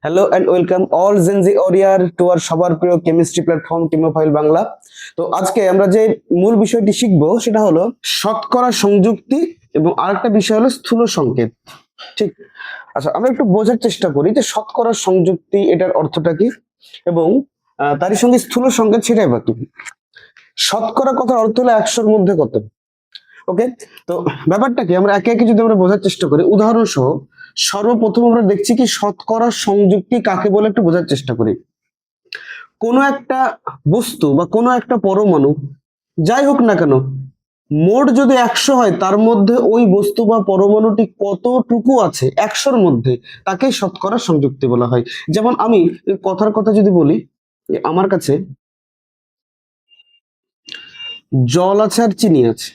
Hello and welcome all Gen Z warrior to আর সবার প্রিয় কেমিস্ট্রি প্ল্যাটফর্ম কেমোফাইল বাংলা। তো আজকে আমরা যে মূল বিষয়টি শিখবো সেটা হলো শতকরা সংযুক্তি এবং আরেকটা বিষয় হলো স্থূল সংকেত। ঠিক, আচ্ছা আমরা একটু বোঝার চেষ্টা করি যে শতকরা সংযুক্তি এটার অর্থটা কি এবং তারই সঙ্গে স্থূল সংকেত সেটাই বা কি। শতকরা কথার অর্থ হলো 100-র মধ্যে কত। ওকে, তো ব্যাপারটা কি আমরা একে একে যদি আমরা বোঝার চেষ্টা করি, উদাহরণ সহ সর্বপ্রথম আমরা দেখছি কি শতকরা সংযুক্তি কাকে বলে একটু বোঝার চেষ্টা করি। কোনো একটা বস্তু বা কোনো একটা পরমাণু যাই হোক না কেন, মোট যদি 100 হয় তার মধ্যে ওই বস্তু বা পরমাণুটি কতটুকু আছে 100-র মধ্যে, তাকে শতকরা সংযুক্তি বলা হয়। যেমন আমি কথার কথা যদি বলি, আমার কাছে জল আছে আর চিনি আছে।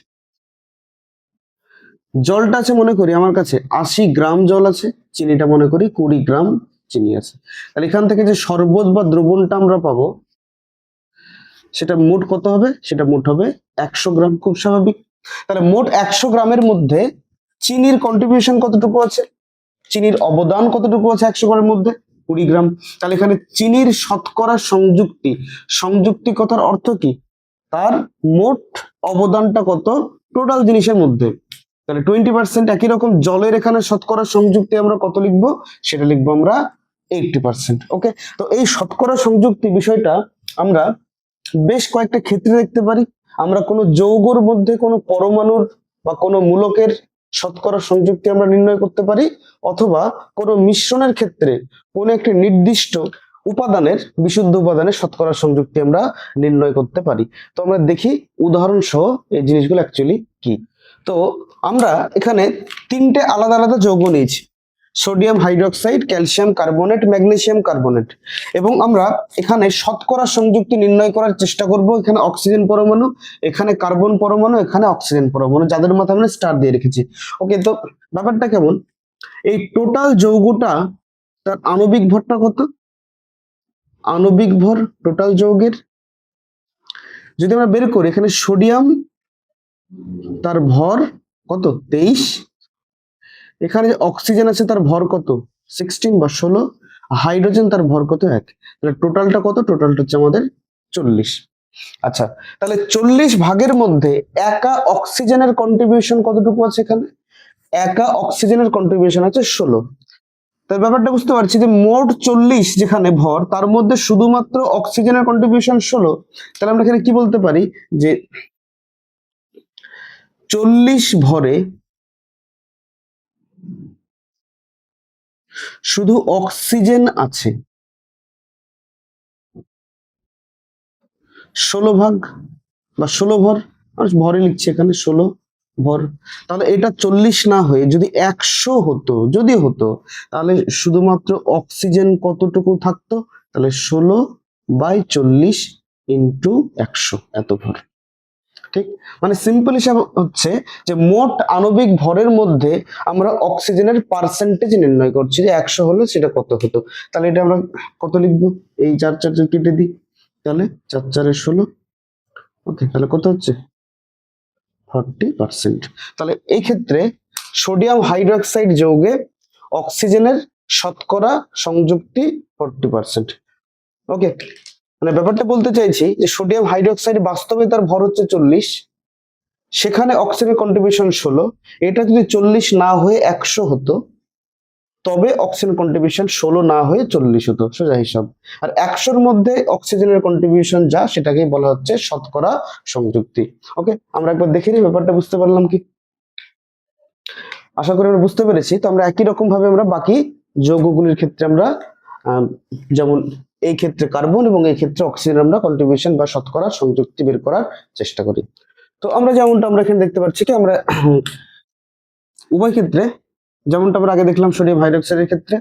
জলটা আছে মনে করি আমার কাছে 80 গ্রাম জল আছে, চিনিটা মনে করি 20 গ্রাম চিনি আছে। তাহলে এখান থেকে যে শরবত বা দ্রবণটা আমরা পাবো সেটা মোট কত হবে? সেটা মোট হবে 100 গ্রাম, খুব স্বাভাবিক। তাহলে মোট 100 গ্রামের মধ্যে চিনির কন্ট্রিবিউশন কতটুকু আছে, চিনির অবদান কতটুকু আছে 100 গ্রামের মধ্যে? 20 গ্রাম। তাহলে এখানে চিনির শতকরা সংযুক্তি, সংযুক্তি কথার অর্থ কি? তার মোট অবদানটা কত টোটাল জিনিসের মধ্যে। তাহলে 20%। একই রকম জলের এখানে শতকরা সংযুক্তি আমরা কত লিখবো? সেটা লিখবো আমরা 80%। ওকে, তো এই শতকরা সংযুক্তি বিষয়টা আমরা বেশ কয়েকটা ক্ষেত্রে দেখতে পারি। আমরা কোনো যৌগর মধ্যে কোনো পরমাণুর বা কোনো মূলকের শতকরা সংযুক্তি আমরা নির্ণয় করতে পারি, অথবা কোনো মিশ্রণের ক্ষেত্রে কোনো একটি নির্দিষ্ট উপাদানের, বিশুদ্ধ উপাদানের শতকরা সংযুক্তি আমরা নির্ণয় করতে পারি। তো আমরা দেখি উদাহরণ সহ এই জিনিসগুলো অ্যাকচুয়ালি কি। তো আমরা এখানে তিনটে আলাদা আলাদা যৌগ নিয়েছি, sodium hydroxide, calcium carbonate, magnesium carbonate, এবং আমরা এখানে শতকরা সংযুক্তি নির্ণয় করার চেষ্টা করব। এখানে অক্সিজেন পরমাণু, এখানে কার্বন পরমাণু, এখানে অক্সিজেন পরমাণু, যাদের মাথায় আমরা স্টার দিয়ে রেখেছি। ওকে, তো ব্যাপারটা কেমন? এই টোটাল যৌগটা, তার আণবিক ভরটা কত? আণবিক ভর টোটাল যৌগের যদি আমরা বের করি, এখানে সোডিয়াম তার ভর কত? 23। এখানে যে অক্সিজেন আছে তার ভর কত? 16 বা 16। হাইড্রোজেন তার ভর কত? 1। তাহলে টোটালটা কত? টোটালটা হচ্ছে আমাদের 40। আচ্ছা, তাহলে 40 ভাগের মধ্যে একা অক্সিজেনের কন্ট্রিবিউশন কতটুকু আছে? এখানে একা অক্সিজেনের কন্ট্রিবিউশন আছে 16। তাই ব্যাপারটা বুঝতে পারছি যে মোট 40 যেখানে ভর, তার মধ্যে শুধুমাত্র অক্সিজেনের কন্ট্রিবিউশন 16। তাহলে আমরা এখানে কি বলতে পারি যে 40 ভরে শুধু অক্সিজেন আছে 16 ভাগ বা 16 ভর, ভরে লিখছি এখানে 16 ভর। তাহলে এটা 40 না হয়ে যদি 100 হতো, যদি হতো, তাহলে শুধুমাত্র অক্সিজেন কতটুকু থাকতো? তাহলে 16/40 ইন্টু 100, এত ভর। ঠিক, মানে সিম্পল হিসাব হচ্ছে যে মোট আণবিক ভরের মধ্যে আমরা অক্সিজেনের পার্সেন্টেজ নির্ণয় করছি, যে 100 হলে সেটা কত হতো। তাহলে এটা আমরা কত লিখবো? এই 4 4 কেটে দিই, তাহলে 4 4 16। ওকে, তাহলে কত হচ্ছে? 40%। তাহলে এই ক্ষেত্রে সোডিয়াম হাইড্রোক্সাইড যৌগে অক্সিজেনের শতকরা সংযুক্তি 40%। ওকে, মানে ব্যাপারটা বলতে চাইছি যে সোডিয়াম হাইড্রোক্সাইড বাস্তবে তার ভর হচ্ছে 40, সেখানে অক্সিজেনের কন্ট্রিবিউশন 16। এটা যদি 40 না হয়ে 100 হতো, তবে অক্সিজেন কন্ট্রিবিউশন 16 না হয়ে 40 হতো, সোজা হিসাব। আর 100-র মধ্যে অক্সিজেনের কন্ট্রিবিউশন যা, সেটাকে বলা হচ্ছে শতকরা সংযুক্তি। ওকে, আমরা একবার দেখে নিই ব্যাপারটা বুঝতে পারলাম কি। আশা করি আমরা বুঝতে পেরেছি। তো আমরা একই রকম ভাবে আমরা বাকি যৌগগুলির ক্ষেত্রে আমরা যেমন এই ক্ষেত্রে কার্বন এবং এই ক্ষেত্রে অক্সিজেন আমরা কন্ট্রিবিউশন বা শতকরা সংযুক্তি বের করার চেষ্টা করি। তো আমরা যেমনটা আমরা এখানে দেখতে পাচ্ছি কি, আমরা উভয় ক্ষেত্রে যেমনটা আমরা আগে দেখলাম সোডিয়াম হাইড্রোক্সাইডের ক্ষেত্রে,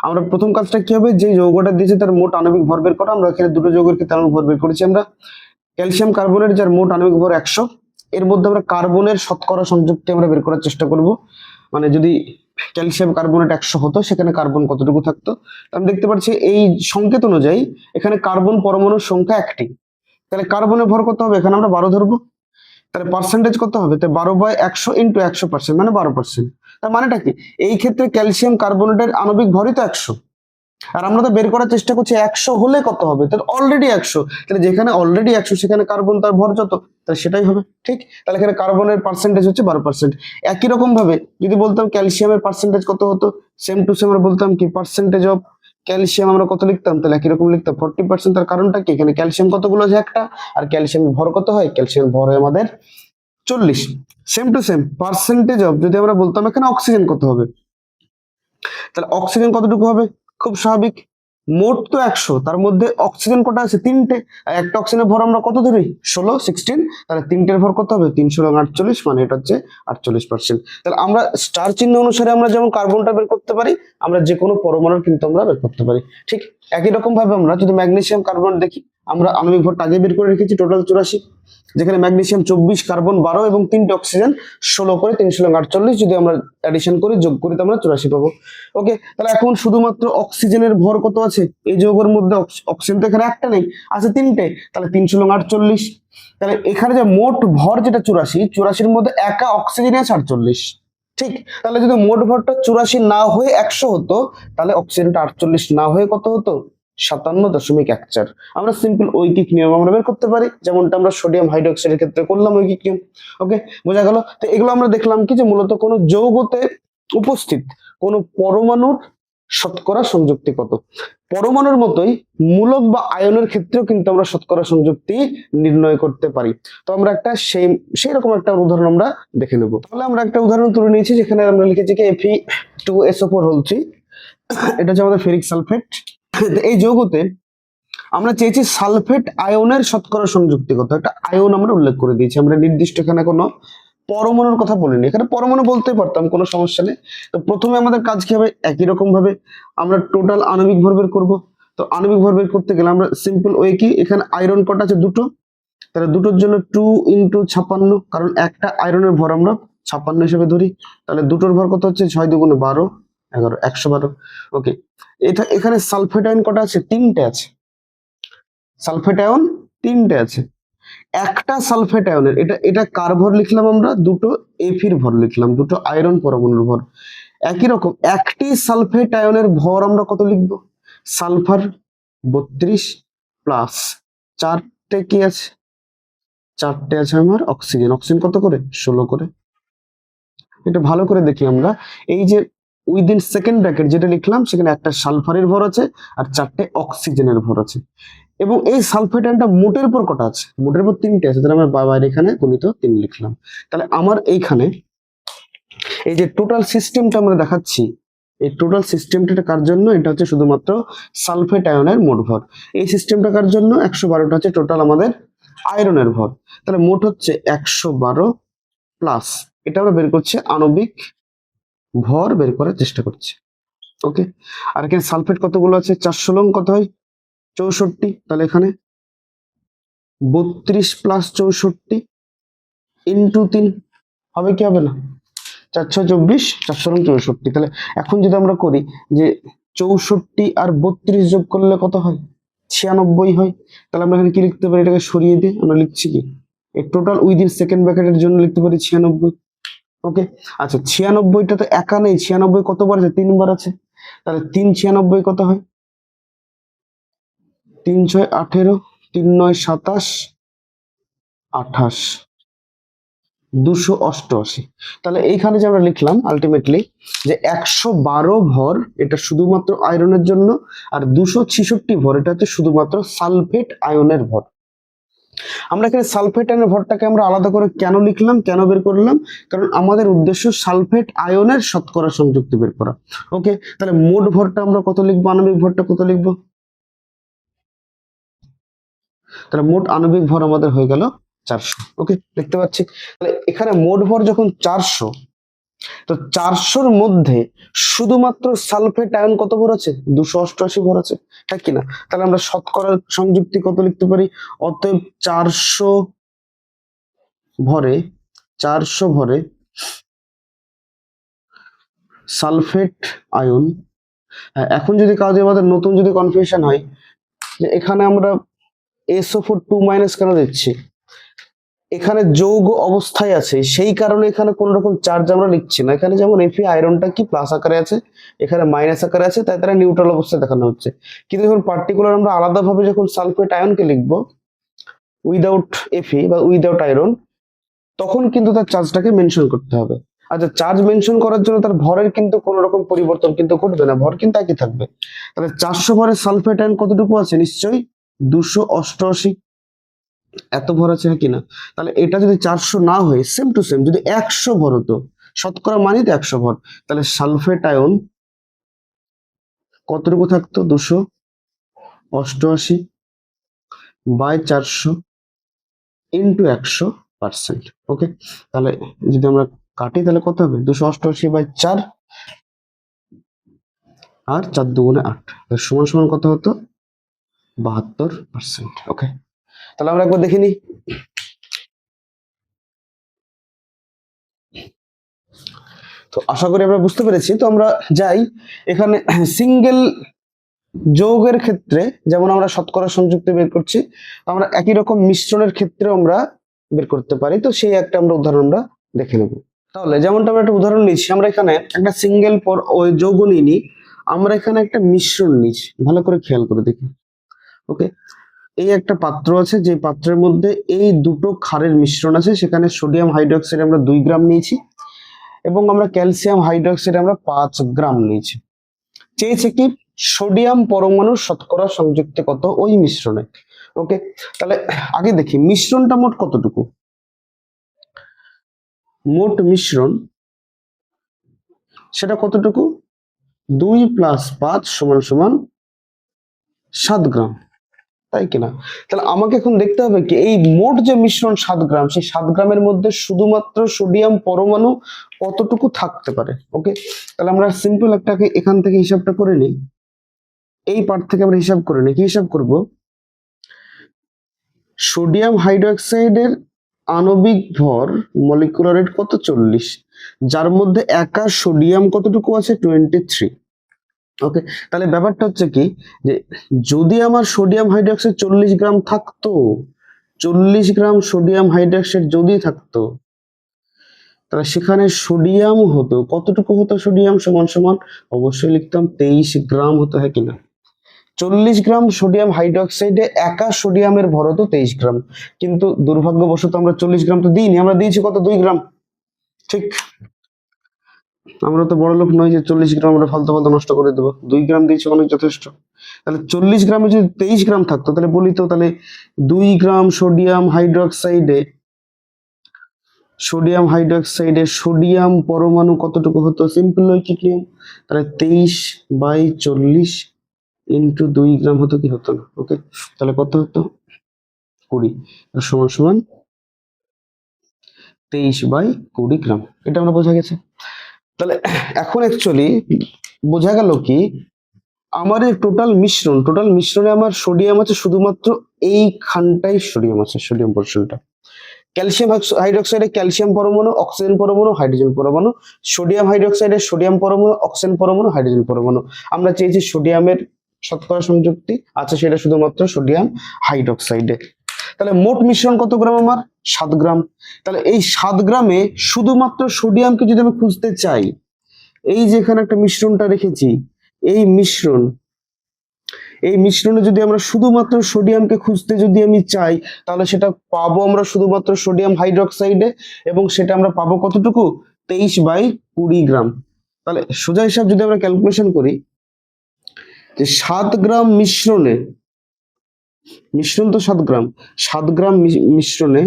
আমরা প্রথম কাজটা কি হবে, যে যৌগটা দিয়েছে তার মোট আণবিক ভর বের করা। আমরা এখানে দুটো যৌগের ক্ষেত্রে আণবিক ভর বের করেছি। আমরা ক্যালসিয়াম কার্বনেট, যার মোট আণবিক ভর 100, এর মধ্যে আমরা কার্বনের শতকরা সংযুক্তি আমরা বের করার চেষ্টা করব। মানে যদি ক্যালসিয়াম কার্বনেট 100 হতো, সেখানে কার্বন কতটুকু থাকতো? আমি দেখতে পাচ্ছি এই সংকেত অনুযায়ী এখানে কার্বন পরমাণুর সংখ্যা 1টি। তাহলে কার্বনের ভর কত হবে? এখানে আমরা 12 ধরবো। তাহলে পার্সেন্টেজ কত হবে? তাই 12/100 ইন্টু 100%, মানে 12%। তার মানেটা কি? এই ক্ষেত্রে ক্যালসিয়াম কার্বনেটের আণবিক ভরই তো 100, আর আমরা তো বের করার চেষ্টা করছি 100 হলে কত হবে, তাহলে অলরেডি 100, তাহলে যেখানে অলরেডি 100 সেখানে কার্বন তার ভর যত, তাহলে সেটাই হবে। ঠিক, তাহলে এখানে কার্বনের পার্সেন্টেজ হচ্ছে 12%। একই রকম ভাবে যদি বলতাম ক্যালসিয়ামের পার্সেন্টেজ কত হতো, সেম টু সেম আমরা বলতাম কি পার্সেন্টেজ অফ ক্যালসিয়াম আমরা কত লিখতাম, তাহলে একই রকম লিখতাম 40%। তার কারণটা কি, এখানে ক্যালসিয়াম কতগুলো আছে একটা, আর ক্যালসিয়ামের ভর কত হয়, ক্যালসিয়ামের ভর হয় আমাদের 40। Same to same percentage of যদি আমরা বলতাম এখানে অক্সিজেন কত হবে, তাহলে অক্সিজেন কতটুকু হবে, খুব স্বাভাবিক, মোট তো 100, তার মধ্যে অক্সিজেন কটা আছে, 3টে, আর একটা অক্সিজেনের ভর আমরা কত ধরি, 16, তাহলে 3টের ভর কত হবে, 3 × 48, মানে এটা হচ্ছে 48%। তাহলে আমরা স্টার চিহ্ন অনুসারে আমরা যেমন কার্বনটা বের করতে পারি, আমরা যে কোনো পরমাণুর কিন্তু আমরা বের করতে পারি। ঠিক একই রকম ভাবে আমরা যদি ম্যাগনেসিয়াম কার্বন দেখি, আমরা আণবিক ভরটা আগে বের করে রেখেছি টোটাল 84, যেখানে ম্যাগনেসিয়াম 24, কার্বন 12 এবং 3টে অক্সিজেন 16 করে 3 × 48, যদি আমরা অ্যাডিশন করি যোগ করি তো আমরা 84 পাবো। ওকে, তাহলে এখন শুধুমাত্র অক্সিজেনের ভর কত আছে, এই যৌগের মধ্যে অক্সিজেন তো এখানে একটা নেই, আছে 3টে, তাহলে 3 × 48, তাহলে এখানে যে মোট ভর যেটা 84, মধ্যে একা অক্সিজেন আছে 48। ঠিক, তাহলে যদি মোট ভরটা 84 না হয়ে 100 হতো, তাহলে অক্সিজেনটা 48 না হয়ে কত হতো, 57.14। আমরা সিম্পল ঐকিক নিয়ম আমরা বের করতে পারি, যেমনটা আমরা সোডিয়াম হাইড্রোক্সাইডের ক্ষেত্রে করলাম ঐকিক নিয়ম। ওকে, বোঝা গেল। তো এগুলো আমরা দেখলাম কি যে মূলত কোনো যৌগতে উপস্থিত কোনো পরমাণুর শতকরা সংযুক্তি কত। পরমাণুর মতোই মূলক বা আয়নের ক্ষেত্রেও কিন্তু আমরা শতকরা সংযুক্তি নির্ণয় করতে পারি। তো আমরা একটা সেই রকম একটা উদাহরণ আমরা দেখে নেব। তাহলে আমরা একটা উদাহরণ তুলে নিয়েছি, যেখানে আমরা লিখেছি কি Fe2SO4 এটা হচ্ছে আমাদের ফেরিক সালফেট। এই যৌগতে আমরা চেয়েছি সালফেট আয়নের শতকরা সংযুক্তি কত, একটা আয়ন আমরা উল্লেখ করে দিয়েছি, আমরা নির্দিষ্ট এখানে কোনো পরমাণুর কথা বলিনি, এখানে পরমাণু বলতে পারতাম, কোনো সমস্যা নেই। তো প্রথমে আমাদের কাজ কি হবে, একই রকম ভাবে আমরা টোটাল আণবিক ভর বের করবো। তো আণবিক ভর বের করতে গেলে আমরা সিম্পল ওয়ে কি, এখানে আয়রন কটা আছে, দুটো, তাহলে দুটোর জন্য 2 × 56, কারণ একটা আয়রনের ভর আমরা 56 হিসেবে ধরি, তাহলে দুটোর ভর কত হচ্ছে, 6 × 2 = 12, 11, 112। ওকে, এটা এখানে সালফেট আয়ন কটা আছে, 3টে আছে, সালফেট আয়ন 3টে আছে। একটা সালফেট আয়নের এটা কার ভর লিখলাম আমরা, দুটো এফির ভর লিখলাম, দুটো আয়রন পরমাণুর ভর। একই রকম একটি সালফেট আয়নের ভর আমরা কত লিখবো, সালফার 32 প্লাস 4টে কি আছে, 4টে আছে আমার অক্সিজেন, অক্সিজেন কত করে, 16 করে। এটা ভালো করে দেখি আমরা, এই যে উইদিন সেকেন্ড ব্র্যাকেট যেটা লিখলাম, সেখানে একটা সালফারের ভর আছে আর 4টে অক্সিজেনের ভর আছে। এবং এই সালফেট আয়নটা মোটের উপর কটা আছে, মোটের উপর 3টে আছে, তাহলে আমরা বাইরে এখানে গুণিত 3 লিখলাম। তাহলে আমার এইখানে এই যে টোটাল সিস্টেমটা আমরা দেখাচ্ছি, এই টোটাল সিস্টেমটা কার জন্য, এটা হচ্ছে শুধুমাত্র সালফেট আয়নের মোট ভর। এই সিস্টেমটা কার জন্য, 112টা হচ্ছে টোটাল আমাদের আয়রনের ভর। তাহলে মোট হচ্ছে 112 প্লাস এটা আমরা বের করছি আণবিক ভর বের করার চেষ্টা করছি। ওকে, আর এখানে সালফেট কতগুলো আছে, 4 লং কত হয়, 64, তাহলে এখানে 32 প্লাস 64 ইন্টু 3 হবে কি হবে না, 4 × 6 = 24, 4 × 64। তাহলে এখন যদি আমরা করি যে 64 আর 32 যোগ করলে কত হয়, 96 হয়। তাহলে আমরা এখানে কি লিখতে পারি, এটাকে সরিয়ে দিয়ে আমরা লিখছি কি, এই টোটাল উইদিন সেকেন্ড ব্র্যাকেটের জন্য লিখতে পারি 96। ওকে, আচ্ছা 96টা তো একা নেই, 96 কতবার আছে, 3বার আছে, তাহলে 3 × 96 কত হয়, 3 × 6 = 18, 3 × 9 = 27, 28, 288। তাহলে এইখানে যে আমরা লিখলাম আলটিমেটলি যে 112 ভর এটা শুধুমাত্র আয়রনের জন্য, আর 266 ভর এটা হচ্ছে শুধুমাত্র সালফেট আয়নের ভর। আমরা এখানে সালফেট আয়নের ভরটাকে আমরা আলাদা করে কেন লিখলাম, কেন বের করলাম, কারণ আমাদের উদ্দেশ্য সালফেট আয়নের শতকরা সংযুক্তি বের করা। ওকে, তাহলে মোট ভরটা আমরা কত লিখবো, আণবিক ভরটা কত লিখবো, তাহলে মোট আণবিক ভর আমাদের হয়ে গেল 400। ওকে, দেখতে পাচ্ছি, তাহলে এখানে মোট ভর যখন 400, তো 400-র মধ্যে শুধুমাত্র সালফেট আয়ন কত ভর আছে, 288 ভর আছে, ঠিক কিনা। তাহলে আমরা শতকরা সংযুক্তি কত লিখতে পারি, অতএব 400 ভরে সালফেট আয়ন। এখন যদি কাউকে আমাদের নতুন যদি কনফিউশন হয় যে এখানে আমরা SO4 2- কেন দিচ্ছি, এখানে যৌগ অবস্থায় আছে, সেই কারণে এখানে কোন রকম চার্জ আমরা লিখছি না। এখানে যেমন Fe আয়রনটা কি প্লাস আকারে আছে, এখানে মাইনাস আকারে আছে, তাই তারা নিউট্রাল অবস্থায় দেখানো হচ্ছে। কিন্তু যখন পার্টিকুলার আমরা আলাদাভাবে যখন সালফেট আয়নকে লিখবো উইদাউট Fe বা উইদাউট আয়রন, তখন কিন্তু তার চার্জটাকে মেনশন করতে হবে। আচ্ছা, চার্জ মেনশন করার জন্য তার ভরের কিন্তু কোনো রকম পরিবর্তন কিন্তু ঘটবে না, ভর কিন্তু একই থাকবে। তাহলে 400 ভরের সালফেট আয়ন কতটুকু আছে? নিশ্চয়ই 288 এত ভর আছে কিনা। তাহলে এটা যদি 400 না হয়ে সেম টু সেম যদি 100 ভর হতো, শতকরা মানে তো 100 ভর, তাহলে সালফেট আয়ন কতটুকু থাকতো? 288 বাই 400 ইন্টু 100%। ওকে, তাহলে যদি আমরা কাটি তাহলে কত হবে? 288 বাই 4 আর 4 দুগুণে 8, সমান সমান কত হতো? 72%। ওকে, তাহলে আমরা একবার দেখে নিই। তো আশা করি আমরা বুঝতে পেরেছি। তো আমরা যাই এখানে সিঙ্গেল যৌগের ক্ষেত্রে যেমন আমরা শতকরা সংযুক্তি বের করছি, আমরা একই রকম মিশ্রণের ক্ষেত্রে আমরা বের করতে পারি। তো সেই একটা আমরা উদাহরণ আমরা দেখে নেব। তাহলে যেমনটা আমরা একটা উদাহরণ নিচ্ছি, আমরা এখানে একটা সিঙ্গেল ওই যৌগ নিই, আমরা এখানে একটা মিশ্রণ নিচ্ছি, ভালো করে খেয়াল করে দেখি। ওকে, এই একটা পাত্র আছে, যে পাত্রের মধ্যে এই দুটো ক্ষারের মিশ্রণ আছে, সেখানে সোডিয়াম হাইড্রোক্সাইড আমরা 2 গ্রাম নিয়েছি এবং আমরা ক্যালসিয়াম হাইড্রোক্সাইড আমরা 5 গ্রাম নিয়েছি। চেয়েছে কি সোডিয়াম পরমাণুর শতকরা সংযুক্তি কত ওই মিশ্রণে। ওকে, তাহলে আগে দেখি মিশ্রণটা মোট কতটুকু। মোট মিশ্রণ সেটা কতটুকু? 2 + 5 = 7 গ্রাম, তাই কিনা? তাহলে আমাকে এখন দেখতে হবে কি এই মোট যে মিশ্রণ 7 গ্রাম, সেই 7 গ্রামের মধ্যে শুধুমাত্র সোডিয়াম পরমাণু কতটুকু থাকতে পারে। ওকে, তাহলে আমরা সিম্পল একটাকে এখান থেকে হিসাবটা করে নিই, এই পার্ট থেকে আমরা হিসাব করে নিই। কি হিসাব করব? সোডিয়াম হাইড্রোক্সাইডের আণবিক ভর মলিকুলার রেট কত? 40, যার মধ্যে একা সোডিয়াম কতটুকু আছে? 23। ওকে, তাহলে ব্যাপারটা হচ্ছে কি যে যদি আমার সোডিয়াম হাইড্রোক্সাইড 40 গ্রাম থাকতো, 40 গ্রাম সোডিয়াম হাইড্রোক্সাইড যদি থাকতো, তাহলে সেখানে সোডিয়াম হতো কতটুকু হতো? সোডিয়াম সমান সমান অবশ্যই লিখতাম 23 গ্রাম হতো, হ্যাঁ কিনা? 40 গ্রাম সোডিয়াম হাইড্রোক্সাইডে একা সোডিয়ামের ভর হতো 23 গ্রাম, কিন্তু দুর্ভাগ্যবশত আমরা 40 গ্রাম তো দিইনি, আমরা দিয়েছি কত? 2 গ্রাম। ঠিক, আমরা তো বড় লোক নই যে 40 গ্রাম আমরা ফালতু ফালতু নষ্ট করে দেবো, 2 গ্রাম দিয়েছি, অনেক যথেষ্ট। তাহলে 40 গ্রামে যদি 23 গ্রাম থাকতো, তাহলে বলি তো, তাহলে 2 গ্রাম সোডিয়াম হাইড্রোক্সাইডে সোডিয়াম পরমাণু কতটুকু হতো? সিম্পল লৈকিক নিয়ম, তাহলে 23/40 ইন্টু 2 গ্রাম হতো কি হতো না? ওকে, তাহলে কত হতো? 20 সমান সমান 23/20 গ্রাম। এটা আমরা বোঝা গেছে। তাহলে এখন অ্যাকচুয়ালি বোঝা গেল কি আমার এই টোটাল মিশ্রণে আমার সোডিয়াম আছে শুধুমাত্র এইখানটাই সোডিয়াম আছে, সোডিয়াম পোর্শনটা। ক্যালসিয়াম হাইড্রোক্সাইডে ক্যালসিয়াম পরমাণু, অক্সিজেন পরমাণু, হাইড্রোজেন পরমাণু। সোডিয়াম হাইড্রোক্সাইডে সোডিয়াম পরমাণু, অক্সিজেন পরমাণু, হাইড্রোজেন পরমাণু। আমরা চেয়েছি সোডিয়ামের শতকরা সংযুক্তি, আছে সেটা শুধুমাত্র সোডিয়াম হাইড্রোক্সাইডে। তাহলে মোট মিশ্রণ কত গ্রাম? আমার 7 গ্রাম। তাহলে এই 7 গ্রামে শুধুমাত্র সোডিয়ামকে যদি আমি খুঁজতে চাই, এই যেখানে একটা মিশ্রণটা রেখেছি, এই মিশ্রণে যদি আমরা শুধুমাত্র সোডিয়ামকে খুঁজতে যদি আমি চাই, তাহলে সেটা পাবো আমরা শুধুমাত্র সোডিয়াম হাইড্রোক্সাইডে, এবং সেটা আমরা পাবো কতটুকু? 23/20 গ্রাম। তাহলে সোজা হিসাব যদি আমরা ক্যালকুলেশন করি যে 7 গ্রাম মিশ্রণ তো 7 গ্রাম, 7 গ্রাম মিশ্রণে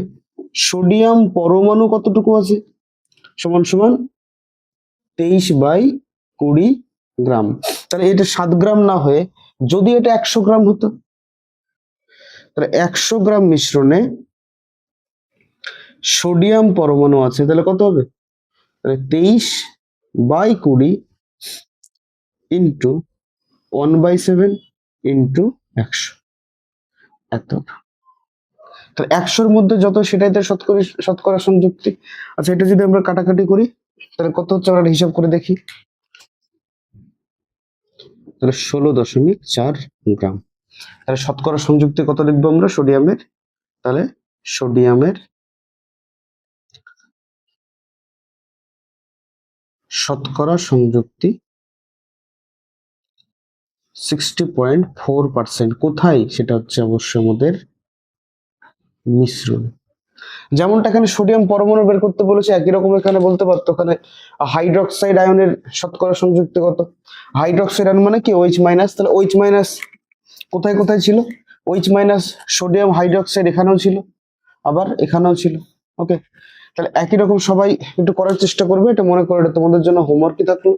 সোডিয়াম পরমাণু কতটুকু আছে? সমান সমান 23/20 গ্রাম। তাহলে এটা 7 গ্রাম না হয়ে যদি এটা 100 গ্রাম হতো, তাহলে 100 গ্রাম মিশ্রণে সোডিয়াম পরমাণু আছে, তাহলে কত হবে? তাহলে 23/20 ইন্টু 1/7 ইন্টু 100, এত। তাহলে 100-র মধ্যে যত সেটাই তার শতকরা সংযুক্তি। আচ্ছা, এটা যদি আমরা কাটাকাটি করি তাহলে কত হচ্ছে আমরা হিসাব করে দেখি। তাহলে 16.4 গ্রাম। তাহলে শতকরা সংযুক্তি কত লিখবো আমরা সোডিয়ামের? তাহলে সোডিয়ামের শতকরা সংযুক্তি 60.4%। কোথায়? সেটা হচ্ছে অবশ্যই আমাদের মিশ্রণ। যেমনটা এখানে সোডিয়াম পরমাণু বের করতে বলেছে, একই রকম এখানে বলতে পারতো ওখানে হাইড্রোক্সাইড আয়নের শতকরা সংযুক্তি কত। হাইড্রোক্সাইড আয়ন মানে কি OH মাইনাস, তাহলে OH মাইনাস কোথায় কোথায় ছিল? OH মাইনাস সোডিয়াম হাইড্রোক্সাইড এখানেও ছিল, আবার এখানেও ছিল। ওকে, তাহলে একই রকম সবাই একটু করার চেষ্টা করবে, এটা মনে করে, এটা তোমাদের জন্য হোমওয়ার্কই থাকলো।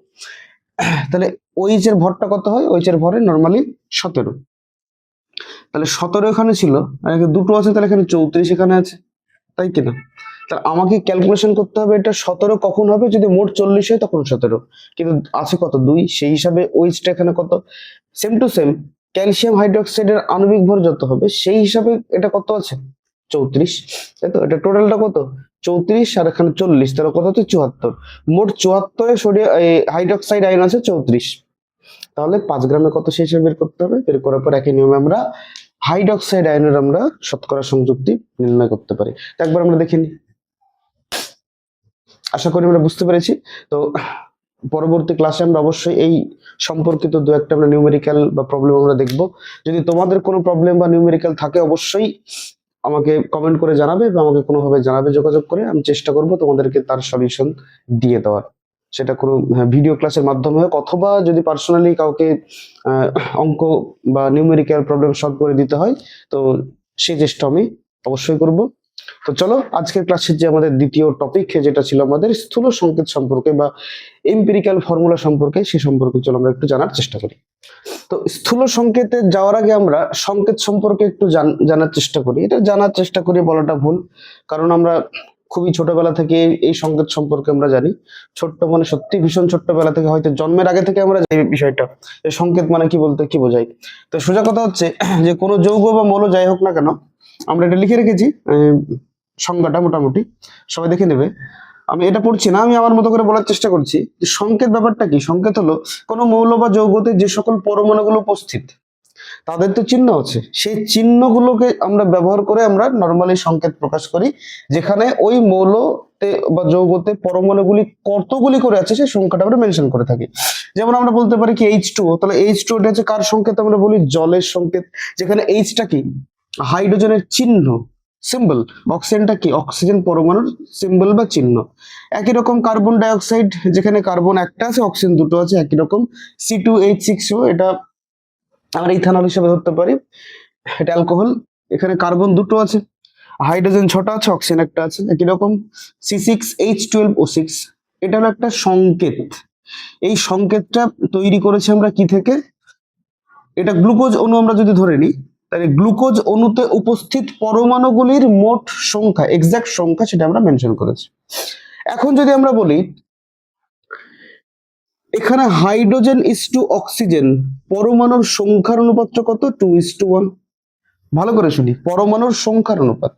তাহলে OH এর ভরটা কত হয়? OH এর ভরে নর্মালি 17। তাহলে 17 এখানে ছিল, আর এখানে দুটো আছে, তাহলে এখানে 34 এখানে আছে, তাই কিনা? তাহলে আমাকে ক্যালকুলেশন করতে হবে এটা 17 কখন হবে, যদি মোট 40 হয় তখন 17, কিন্তু আছে কত 2, সেই হিসাবে ওইচটা এখানে কত, সেম টু সেম ক্যালসিয়াম হাইড্রোক্সাইডের আণবিক ভর যত হবে সেই হিসাবে এটা কত আছে 34, তাই তো? এটা টোটালটা কত 34 আর এখানে 40, তাহলে কত হচ্ছে 74, মোট 74 এ সোডিয়াম হাইড্রোক্সাইড আয়ন আছে 34। তাহলে 5 গ্রামে কত সেই হিসাবে বের করতে হবে, বের করার পর একই নিয়মে আমরা হাইড্রোক্সাইড আয়নের আমরা শতকরা সংযুক্তি নির্ণয় করতে পারি। তো একবার আমরা দেখে নিই, আশা করি আমরা বুঝতে পেরেছি। তো পরবর্তী ক্লাসে আমরা অবশ্যই এই সম্পর্কিত দু একটা আমরা নিউমেরিক্যাল বা প্রবলেম আমরা দেখব। যদি তোমাদের কোনো প্রবলেম বা নিউমেরিক্যাল থাকে অবশ্যই আমাকে কমেন্ট করে জানাবে, বা আমাকে কোনোভাবে জানাবে যোগাযোগ করে, আমি চেষ্টা করব তোমাদেরকে তার সলিউশন দিয়ে দেওয়ার। সেটা কোনো ভিডিও ক্লাসের মাধ্যমে হোক, অথবা যদি পার্সোনালি কাউকে অঙ্ক বা নিউমেরিক্যাল প্রবলেম সলভ করে দিতে হয়, তো সেই চেষ্টা আমি অবশ্যই করব। তো চলো আজকের ক্লাসের যে আমাদের দ্বিতীয় টপিক, যেটা ছিল আমাদের স্থূল সংকেত সম্পর্কে বা এম্পিরিক্যাল ফর্মুলা সম্পর্কে, সে সম্পর্কে চলো আমরা একটু জানার চেষ্টা করি। তো স্থূল সংকেতে যাওয়ার আগে আমরা সংকেত সম্পর্কে একটু জানার চেষ্টা করি। এটা জানার চেষ্টা করি বলাটা ভুল, কারণ আমরা খুবই ছোটবেলা থেকে এই সংকেত সম্পর্কে আমরা জানি। ছোট্ট মানে সত্যি ভীষণ ছোট্টবেলা থেকে, হয়তো জন্মের আগে থেকে আমরা জানি বিষয়টা, যে সংকেত মানে কি বলতে কি বোঝায়। তো সোজা কথা হচ্ছে যে কোনো যৌগ বা মৌল যাই হোক না কেন, আমরা এটা লিখে রেখেছি সংজ্ঞাটা, মোটামুটি সবাই দেখে নেবে। আমি এটা পড়ছি না, আমি আমার মতো করে বলার চেষ্টা করছি যে সংকেত ব্যাপারটা কি। সংকেত হলো কোনো মৌল বা যৌগতে যে সকল পরমাণুগুলো উপস্থিত, তাদের তো চিহ্ন আছে, সেই চিহ্নগুলোকে আমরা ব্যবহার করে আমরা নর্মালি সংকেত প্রকাশ করি, যেখানে ওই মৌলতে বা যৌগতে পরমাণুগুলি কতগুলি করে আছে সেই সংখ্যাটা আমরা মেনশন করে থাকি। যেমন আমরা বলতে পারি কি H2O, তাহলে H2O এটা হচ্ছে কার সংকেত? আমরা বলি জলের সংকেত, যেখানে Hটা কি হাইড্রোজেনের চিহ্ন, সিম্বল। অক্সিজেনটা কি অক্সিজেন পরমাণুর সিম্বল বা চিহ্ন। একই রকম কার্বন ডাই অক্সাইড, যেখানে কার্বন একটা আছে অক্সিজেন দুটো আছে, একই রকম C2H6O, এটা আমরা ইথানল হিসেবে ধরতে পারি, এটা অ্যালকোহল, এখানে কার্বন দুটো আছে, হাইড্রোজেন 6টা আছে, অক্সিজেন একটা আছে, একই রকম C6H12O6, এটা হলো একটা সংকেত। এই সংকেতটা তৈরি করেছি আমরা কি থেকে? এটা গ্লুকোজ অণু আমরা যদি ধরে নিই, তাহলে গ্লুকোজ অণুতে উপস্থিত পরমাণুগুলির মোট সংখ্যা, এক্সাক্ট সংখ্যা, সেটা আমরা মেনশন করেছি। এখন যদি আমরা বলি এখানে হাইড্রোজেন ইস টু অক্সিজেন, পরমাণুর সংখ্যার অনুপাতটা কত? 2:1। ভালো করে শুনি, পরমাণুর সংখ্যার অনুপাত।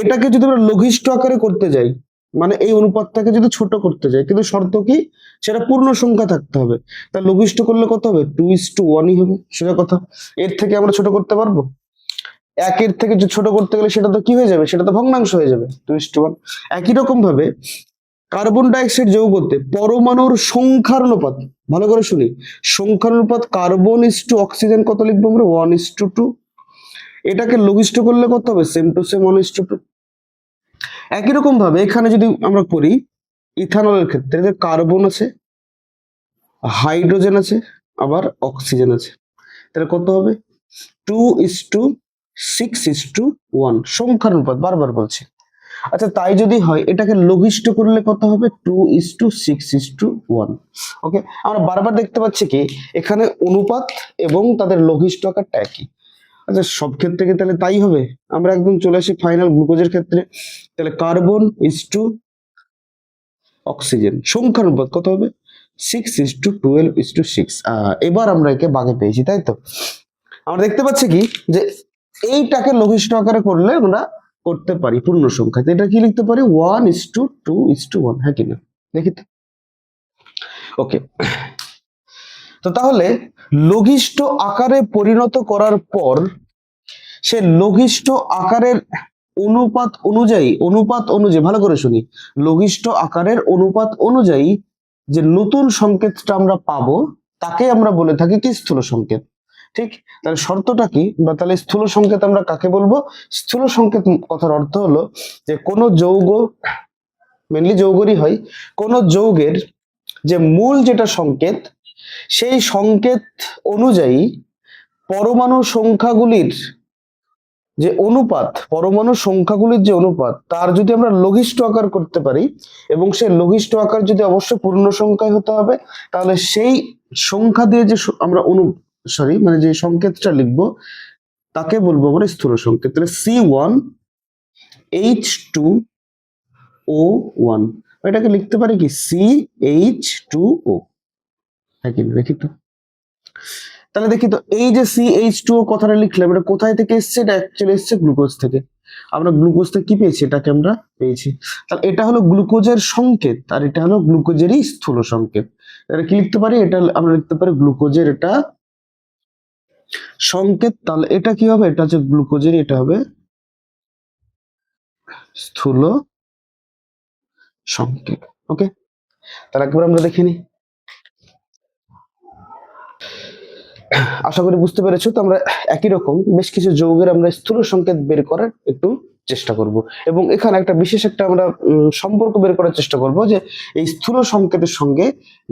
এটাকে যদি আমরা লঘিষ্ঠ আকারে করতে যাই, মানে এই অনুপাতটাকে যদি ছোট করতে যাই, কিন্তু শর্ত কি, সেটা পূর্ণ সংখ্যা থাকতে হবে। তা লঘিষ্ঠ করলে কত হবে? 2:1ই হবে, সোজা কথা। এর থেকে আমরা ছোট করতে পারবো? একের থেকে ছোট করতে গেলে সেটা তো কি হয়ে যাবে, সেটা তো ভগ্নাংশ হয়ে যাবে 2:1। একই রকম ভাবে কার্বন ডাইঅক্সাইড যৌগতে পরমাণুর সংখ্যার অনুপাত, ভালো করে শুনি, সংখ্যার অনুপাত কার্বন ইস টু অক্সিজেন কত লিখবো আমরা? 1:2। এটাকে লঘিষ্ঠ করলে কত হবে? Same to same 1:2। একই রকম ভাবে এখানে যদি আমরা করি ইথানলের ক্ষেত্রে, যে কার্বন আছে, হাইড্রোজেন আছে, আবার অক্সিজেন আছে, তাহলে কত হবে? 2:6:1 সংখ্যার অনুপাত, বারবার বলছি। আচ্ছা তাই যদি হয়, এটাকে লঘিষ্ঠ করলে কত হবে? 2:6:1। ওকে, আমরা বারবার দেখতে পাচ্ছি কি এখানে অনুপাত এবং তাদের লঘিষ্ঠ আকারটা একই। আচ্ছা সব ক্ষেত্রে কি তাহলে তাই হবে? আমরা একদম চলে আসি ফাইনাল গ্লুকোজের ক্ষেত্রে, তাহলে কার্বন ইস টু অক্সিজেন সংখ্যার অনুপাত কত হবে? 6:12:6। এবার আমরা একে বাগে পেয়েছি, তাই তো? আমরা দেখতে পাচ্ছি কি যে এইটাকে লঘিষ্ঠ আকারে করলে আমরা করতে পারি পূর্ণ সংখ্যা, এটা কি লিখতে পারি? 1:2:1, হ্যাঁ কিনা দেখি তো। ওকে, তো তাহলে লঘিষ্ঠ আকারে পরিণত করার পর সে লঘিষ্ঠ আকারের অনুপাত অনুযায়ী, ভালো করে শুনি, লঘিষ্ঠ আকারের অনুপাত অনুযায়ী যে নতুন সংকেতটা আমরা পাবো তাকে আমরা বলে থাকি কি স্থূল সংকেত। ঠিক, তাহলে শর্তটা কি, বা তাহলে স্থূল সংকেত আমরা কাকে বলবো? স্থূল সংকেত কথার অর্থ হলো যে কোন যৌগ, মেনলি যৌগেরই হয়, কোন যৌগের যে মূল যেটা সংকেত, সেই সংকেত অনুযায়ী পরমাণু সংখ্যাগুলির যে অনুপাত, পরমাণু সংখ্যাগুলির যে অনুপাত, তার যদি আমরা লঘিষ্ঠ আকার করতে পারি, এবং সেই লঘিষ্ঠ আকার যদি অবশ্যই পূর্ণ সংখ্যায় হতে হবে, তাহলে সেই সংখ্যা দিয়ে যে আমরা মানে যে সংকেতটা লিখবো তাকে বলবো আমরা স্থূল সংকেত। তাহলে C1H2O1, এটাকে লিখতে পারি কি CH2O। হ্যাঁ কি দেখি তো, তাহলে দেখি তো এই যে CH2O কথাটা লিখলাম, এটা কোথায় থেকে এসছে? এটা অ্যাকচুয়ালি এসছে গ্লুকোজ থেকে। আমরা গ্লুকোজ থেকে কি পেয়েছি? এটাকে আমরা পেয়েছি। তাহলে এটা হলো গ্লুকোজের সংকেত, আর এটা হলো গ্লুকোজেরই স্থূল সংকেত। এটা কি লিখতে পারি? এটা আমরা লিখতে পারি গ্লুকোজের এটা সংকেত। তাহলে এটা কি হবে? এটা হচ্ছে গ্লুকোজের, এটা হবে স্থূল সংকেত। ওকে, তাহলে একবার আমরা দেখে নিই। আশা করি বুঝতে পেরেছো। তো আমরা একই রকম বেশ কিছু যৌগের আমরা স্থূল সংকেত বের করার একটু চেষ্টা করব, এবং এখানে একটা বিশেষ একটা আমরা সম্পর্ক বের করার চেষ্টা করব যে এই স্থূল সংকেতের সঙ্গে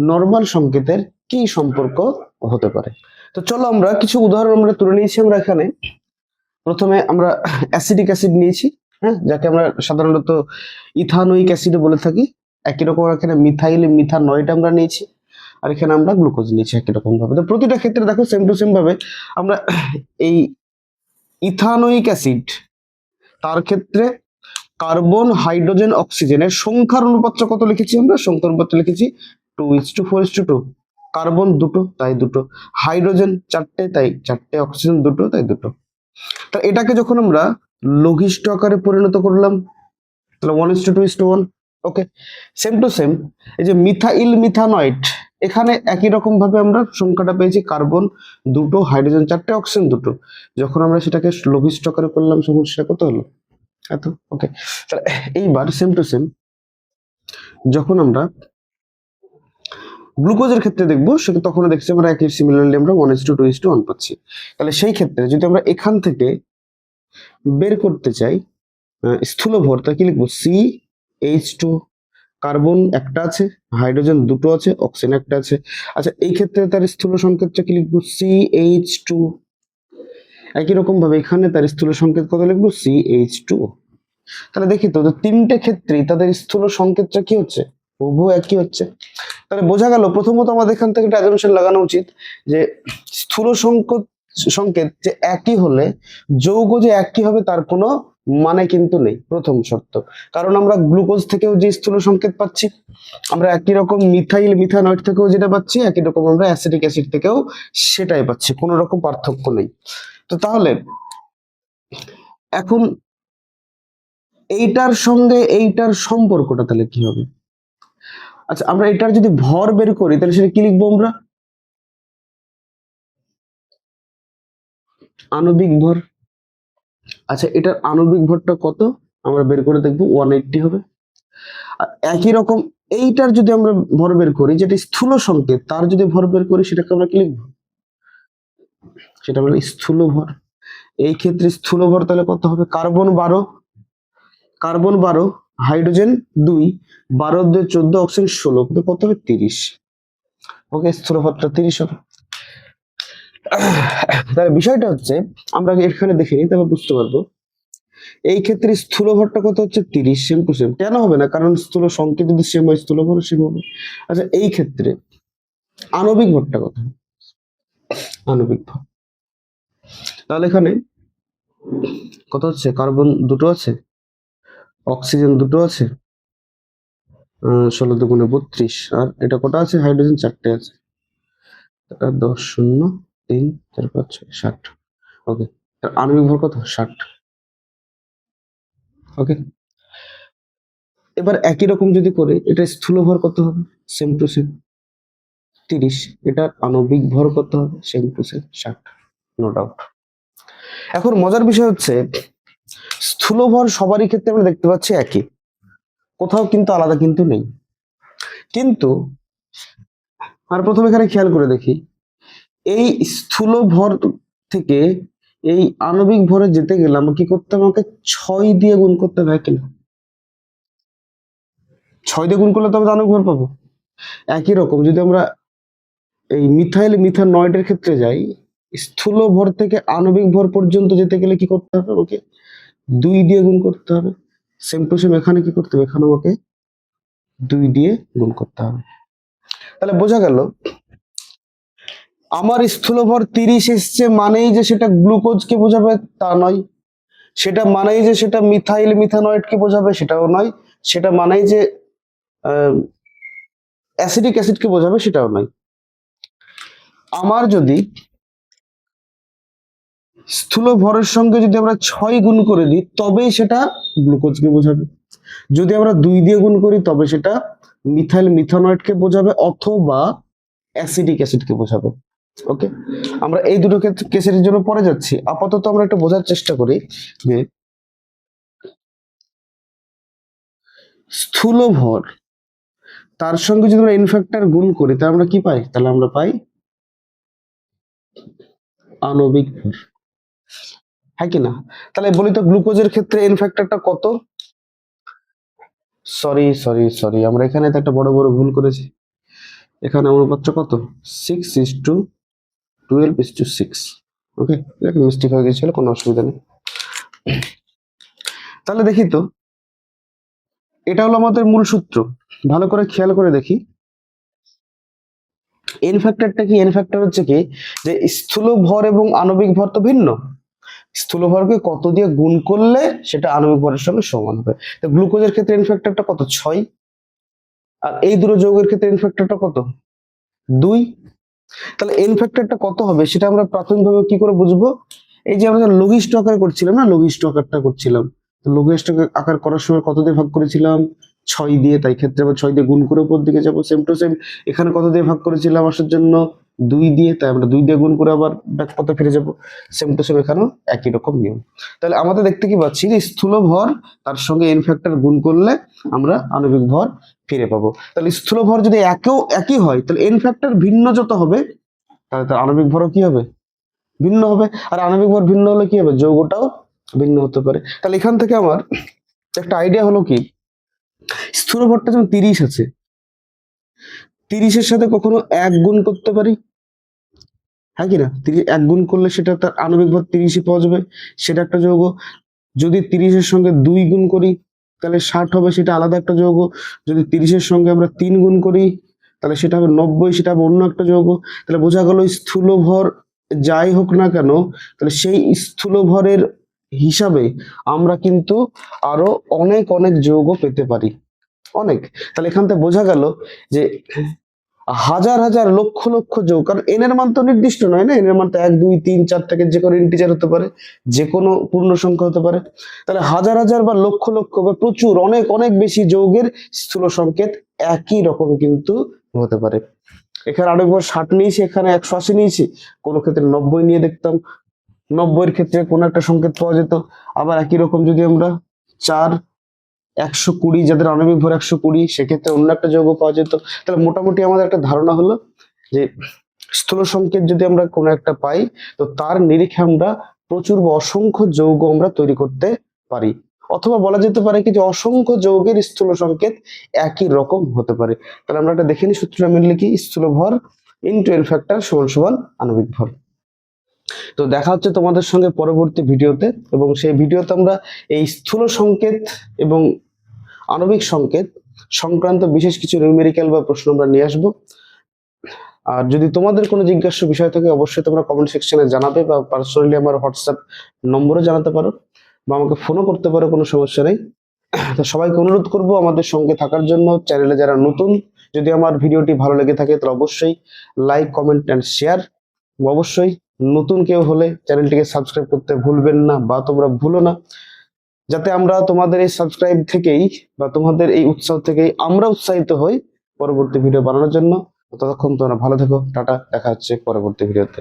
নরমাল সংকেতের কি সম্পর্ক হতে পারে। তো চলো আমরা কিছু উদাহরণ আমরা তুলে নিয়েছি। আমরা এখানে প্রথমে আমরা অ্যাসিডিক অ্যাসিড নিয়েছি, হ্যাঁ, যাকে আমরা সাধারণত ইথানোয়িক অ্যাসিড বলে থাকি। একই রকম এখানে মিথাইল মিথানয়েড আমরা নিয়েছি, আর এখানে আমরা গ্লুকোজ নিয়েছি একই রকম ভাবে। তো প্রতিটা ক্ষেত্রে দেখো সেম টু সেম ভাবে আমরা এই ইথানোয়িক অ্যাসিড, তার ক্ষেত্রে কার্বন হাইড্রোজেন অক্সিজেনের সংখ্যার অনুপাতটা কত লিখেছি? আমরা সংখ্যার অনুপাতটা লিখেছি 2:4:2। কার্বন দুটো তাই দুটো, হাইড্রোজেন চারটে তাই চারটে, অক্সিজেন দুটো তাই দুটো। তা এটাকে যখন আমরা লঘিষ্ঠ আকারে পরিণত করলাম, তাহলে 1:2:1। ওকে, সেম টু সেম এই যে মিথাইল মিথানয়েড, এখানে একই রকম ভাবে আমরা সংখ্যাটা পেয়েছি কার্বন দুটো, হাইড্রোজেন চারটে, অক্সিজেন দুটো। যখন আমরা সেটাকে লঘিষ্ঠ আকারে করলাম তখন সেটা কত হলো? এত। ওকে, তাহলে এইবার সেম টু সেম যখন আমরা গ্লুকোজের ক্ষেত্রে দেখবো, সেটা তখন দেখছি আমরা একই সিমিলারলি আমরা 1:2:1 পাচ্ছি। তাহলে সেই ক্ষেত্রে যদি আমরা এখান থেকে বের করতে চাই স্থূল ভর, তা কি লিখবো? CH2, কার্বন একটা আছে, হাইড্রোজেন দুটো আছে, অক্সিজেন একটা আছে। আচ্ছা, এই ক্ষেত্রে তার স্থূল সংকেতটা কি লিখবো? CH2। একই রকম ভাবে এখানে তার স্থূল সংকেত কত লিখবো? CH2। তাহলে দেখি তো তিনটে ক্ষেত্রেই তাদের স্থূল সংকেতটা কি হচ্ছে? হুবহু একই হচ্ছে। তাহলে বোঝা গেল প্রথমত আমাদের এখান থেকে একটা অ্যাজাম্পশন লাগানো উচিত যে স্থূল সংকেত যে একই হলে যৌগ যে একই হবে তার কোনো মানে কিন্তু নেই, প্রথম শর্ত। কারণ আমরা গ্লুকোজ থেকেও যে স্থূল সংকেত পাচ্ছি, আমরা একই রকম মিথাইল মিথানয়েড থেকেও যেটা পাচ্ছি, একই রকম আমরা অ্যাসিটিক অ্যাসিড থেকেও সেটাই পাচ্ছি, কোনো রকম পার্থক্য নেই। তো তাহলে এখন এইটার সঙ্গে এইটার সম্পর্কটা তাহলে কি হবে? আচ্ছা, আমরা এটার যদি ভর বের করি তাহলে সেটা কি লিখবো আমরা? আণবিক ভর। আচ্ছা, এটার আণবিক ভরটা কত আমরা বের করে দেখবো? 180 হবে। আর একই রকম এইটার যদি আমরা ভর বের করি, যেটা স্থূল সংকেত, তার যদি ভর বের করি সেটাকে আমরা কি লিখবো? সেটা আমরা স্থূল ভর। এই ক্ষেত্রে স্থূল ভর তাহলে কত হবে? কার্বন 12, হাইড্রোজেন 2, 12 2 14, অক্সিজেন 16, কত হবে? 30। ওকে, স্থূল ভরটা 30 হবে। তাহলে বিষয়টা হচ্ছে আমরা এখানে দেখে নিই, তবে বুঝতে পারবো। এই ক্ষেত্রে স্থূল ভরটা কত হচ্ছে? 30। Same to same. কেন হবে না? কারণ স্থূল সংকেত যদি সেম হয়, স্থূল ভর সেম হবে। আচ্ছা, এই ক্ষেত্রে আণবিক ভরটা কত? আণবিক ভর তাহলে এখানে কত হচ্ছে? কার্বন দুটো আছে, অক্সিজেন দুটো আছে, 16 2 32, আর এটা কটা আছে? হাইড্রোজেন চারটে আছে। 10 0 3 4 5 6 60। ওকে, আণবিক ভর কত? 60। ওকে, এবার একই রকম যদি করে, এটা স্থূল ভর কত হবে? Same to same 30। এটার আণবিক ভর কত হবে? Same to same 60, no doubt. এখন মজার বিষয় হচ্ছে স্থূল ভর সবারই ক্ষেত্রে আমরা দেখতে পাচ্ছি একই, কোথাও কিন্তু আলাদা কিন্তু নেই। কিন্তু আর প্রথমে এখানে খেয়াল করে দেখি, এই স্থূল ভর থেকে এই আণবিক ভরে যেতে গেলে আমাকে কি করতে হবে, আমাকে 6 দিয়ে গুণ করতে হবে কিনা? 6 দিয়ে গুণ করলে তবে আণবিক ভর পাবো। একই রকম যদি আমরা এই মিথাইল মিথানয়েডের ক্ষেত্রে যাই, স্থূল ভর থেকে আণবিক ভর পর্যন্ত যেতে গেলে কি করতে হবে, আমাকে 2 দিয়ে গুণ করতে হবে। সেম টু সেম এখানে কি করতে হবে, এখানে আমাকে 2 দিয়ে গুণ করতে হবে। তাহলে বোঝা গেল আমার স্থূল ভর 30 এসছে মানেই যে সেটা গ্লুকোজকে বোঝাবে তা নয়, সেটা মানেই যে সেটা মিথাইল মিথানয়েডকে বোঝাবে সেটাও নয়, সেটা মানেই যে অ্যাসিডিক অ্যাসিডকে বোঝাবে সেটাও নয়। আমার যদি স্থূল ভরের সঙ্গে যদি আমরা 6 গুণ করে দিই তবেই সেটা গ্লুকোজকে বোঝাবে, যদি আমরা 2 দিয়ে গুণ করি তবে সেটা মিথাইল মিথানয়েডকে বোঝাবে অথবা অ্যাসিডিক অ্যাসিডকে বোঝাবে। ওকে, আমরা এই দুটো কেসের জন্য পরে যাচ্ছি। আপাতত আমরা একটু বোঝার চেষ্টা করি যে স্থূল ভর তার সঙ্গে যদি আমরা এন ফ্যাক্টর গুণ করি তাহলে আমরা কি পাই, তাহলে আমরা পাই আণবিক ভর, হ্যাঁ কি না? তাহলে বলি তো গ্লুকোজের ক্ষেত্রে এন ফ্যাক্টরটা কত? সরি সরি সরি, আমরা এখানে তো একটা বড় ভুল করেছি। এখানে অনুপাতটা কত, 6:12:6। ওকে, এটা মিস্টেক হয়ে গেছিল, কোনো অসুবিধা নেই। তাহলে দেখি তো, এটা হলো আমাদের মূল সূত্র। ভালো করে খেয়াল করে দেখি এন ফ্যাক্টরটা কি। এন ফ্যাক্টর হচ্ছে কি, যে স্থূল ভর এবং আণবিক ভর তো ভিন্ন, স্থূল ভরকে কত দিয়ে গুণ করলে সেটা আণবিক ভরের সঙ্গে সমান হবে। তো গ্লুকোজের ক্ষেত্রে এন ফ্যাক্টরটা কত, 6। আর এই দুটো যৌগের ক্ষেত্রে এন ফ্যাক্টরটা কত, 2। তাহলে এন ফ্যাক্টরটা কত হবে সেটা আমরা প্রাথমিকভাবে কি করে বুঝবো, এই যে আমরা লঘিষ্ঠ আকার করছিলাম না, লঘিষ্ঠ আকারটা করছিলাম, লঘিষ্ঠ আকার করার সময় কত দিয়ে ভাগ করেছিলাম, 6 দিয়ে। তাই ক্ষেত্রে আবার 6 দিয়ে গুণ করে উপর দিকে যাবো। সেম টু সেম এখানে কত দিয়ে ভাগ করেছিলাম আসার জন্য, 2 দিয়ে। তাই আমরা 2 দিয়ে গুণ করে আবার ব্যাক পথে ফিরে যাবো। সেম টু সেম এখানেও একই রকম নিয়ম। তাহলে আমাদের দেখতে কি পাচ্ছি যে স্থূল ভর তার সঙ্গে এন ফ্যাক্টর গুণ করলে আমরা আণবিক ভর ফিরে পাবো। তাহলে স্থূল ভর যদি একই হয় তাহলে এন ফ্যাক্টর ভিন্ন যত হবে তাহলে তার আণবিক ভরও কি হবে, ভিন্ন হবে। আর আণবিক ভর ভিন্ন হলে কি হবে, যৌগটাও ভিন্ন হতে পারে। তাহলে এখান থেকে আমার একটা আইডিয়া হলো কি, স্থূল ভরটা যেমন 30 আছে, 30-এর সাথে কখনো 1 গুণ করতে পারি, হ্যাঁ কিনা? 1 গুণ করলে সেটা তার আণবিক ভর 30ই পাওয়া যাবে, সেটা একটা যৌগ। যদি 30-এর সঙ্গে 2 গুণ করি তাহলে 60 হবে, সেটা আলাদা একটা যৌগ। যদি 30-এর সঙ্গে আমরা 3 গুণ করি তাহলে সেটা হবে 90, সেটা হবে অন্য একটা যৌগ। তাহলে বোঝা গেল স্থূল ভর যাই হোক না কেন, তাহলে সেই স্থূল ভরের হিসাবে আমরা কিন্তু আরো অনেক অনেক যৌগ পেতে পারি, অনেক। তাহলে এখান থেকে বোঝা গেল যে হাজার হাজার লক্ষ লক্ষ যৌগ, কারণ এন এর মান তো নির্দিষ্ট নয় না, এন এর মান তো 1 2 3 4 থেকে যে কোনো ইন্টিজার হতে পারে, যে কোনো পূর্ণ সংখ্যা হতে পারে। তাহলে হাজার হাজার বা লক্ষ লক্ষ বা প্রচুর অনেক অনেক বেশি যৌগের স্থূল সংকেত একই রকম কিন্তু হতে পারে। এখানে আরেকবার 60 নিয়েছি, এখানে 180 নিয়েছি, কোনো ক্ষেত্রে 90 নিয়ে দেখতাম, 90-এর ক্ষেত্রে কোনো একটা সংকেত পাওয়া যেত। আবার একই রকম যদি আমরা 4 120, যাদের আণবিক ভর 120, সেক্ষেত্রে অন্য একটা যৌগ পাওয়া যেত। তাহলে মোটামুটি আমাদের একটা ধারণা হলো যে স্থূল সংকেত যদি আমরা কোনো একটা পাই তো তার নিরিখে আমরা প্রচুর বা অসংখ্য যৌগ আমরা তৈরি করতে পারি, অথবা বলা যেতে পারে কি যে অসংখ্য যৌগের স্থূল সংকেত একই রকম হতে পারে। তাহলে আমরা একটা দেখে নিই সূত্রটা মিললে কি, স্থূল ভর ইনটু এন ফ্যাক্টর সমান সমান আণবিক ভর। তো দেখা হচ্ছে তোমাদের সঙ্গে পরবর্তী ভিডিওতে, এবং সেই ভিডিওতে আমরা এই স্থূল সংকেত এবং আণবিক সংকেত সংক্রান্ত বিশেষ কিছু নিউমেরিক্যাল বা প্রশ্ন আমরা নিয়ে আসবো। আর যদি তোমাদের কোনো জিজ্ঞাসা বিষয় থাকে অবশ্যই তোমরা কমেন্ট সেকশনে জানাবে, বা পার্সোনালি আমার হোয়াটসঅ্যাপ নম্বরে জানাতে পারো, বা আমাকে ফোনও করতে পারো, কোনো সমস্যা নেই। তো সবাইকে অনুরোধ করব আমাদের সঙ্গে থাকার জন্য। চ্যানেলে যারা নতুন, যদি আমার ভিডিওটি ভালো লেগে থাকে তাহলে অবশ্যই লাইক কমেন্ট অ্যান্ড শেয়ার। অবশ্যই নতুন কেউ হলে চ্যানেলটিকে সাবস্ক্রাইব করতে ভুলবেন না, বা তোমরা ভুলো না, যাতে আমরা তোমাদের এই সাবস্ক্রাইব থেকেই বা তোমাদের এই উৎসাহ থেকেই আমরা উৎসাহিত হই পরবর্তী ভিডিও বানানোর জন্য। ততক্ষণ তোমরা ভালো থেকো, টাটা, দেখা হচ্ছে পরবর্তী ভিডিওতে।